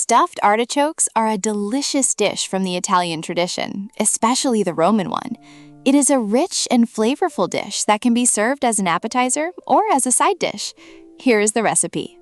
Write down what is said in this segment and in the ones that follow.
Stuffed artichokes are a delicious dish from the Italian tradition, especially the Roman one. It is a rich and flavorful dish that can be served as an appetizer or as a side dish. Here is the recipe.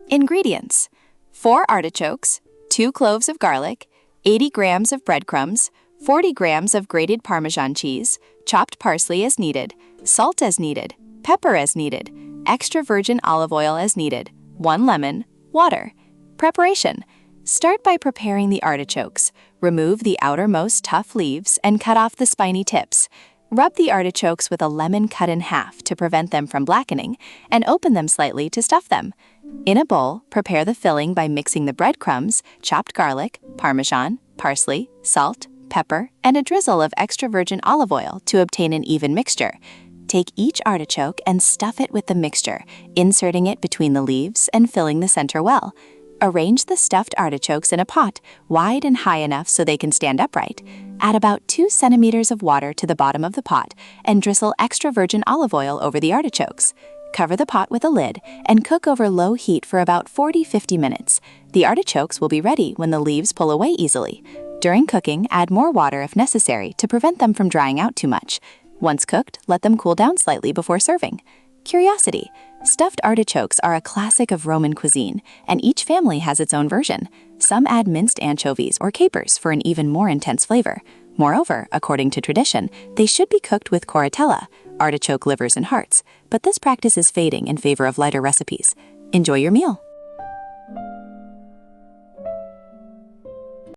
Ingredients: 4 artichokes, 2 cloves of garlic, 80 grams of breadcrumbs, 40 grams of grated parmesan cheese, chopped parsley as needed, salt as needed, pepper as needed, extra virgin olive oil as needed, 1 lemon, water. Preparation: start by preparing the artichokes. Remove the outermost tough leaves and cut off the spiny tips. Rub the artichokes with a lemon cut in half to prevent them from blackening, and open them slightly to stuff them. In a bowl, prepare the filling by mixing the breadcrumbs, chopped garlic, parmesan, parsley, salt, pepper, and a drizzle of extra virgin olive oil to obtain an even mixture. Take each artichoke and stuff it with the mixture, inserting it between the leaves and filling the center well. Arrange the stuffed artichokes in a pot, wide and high enough so they can stand upright. Add about 2 centimeters of water to the bottom of the pot and drizzle extra virgin olive oil over the artichokes. Cover the pot with a lid and cook over low heat for about 40–50 minutes. The artichokes will be ready when the leaves pull away easily. During cooking, add more water if necessary to prevent them from drying out too much. Once cooked, let them cool down slightly before serving. Curiosity: stuffed artichokes are a classic of Roman cuisine, and each family has its own version. Some add minced anchovies or capers for an even more intense flavor. Moreover, according to tradition, they should be cooked with corratella, artichoke livers and hearts, but this practice is fading in favor of lighter recipes. Enjoy your meal!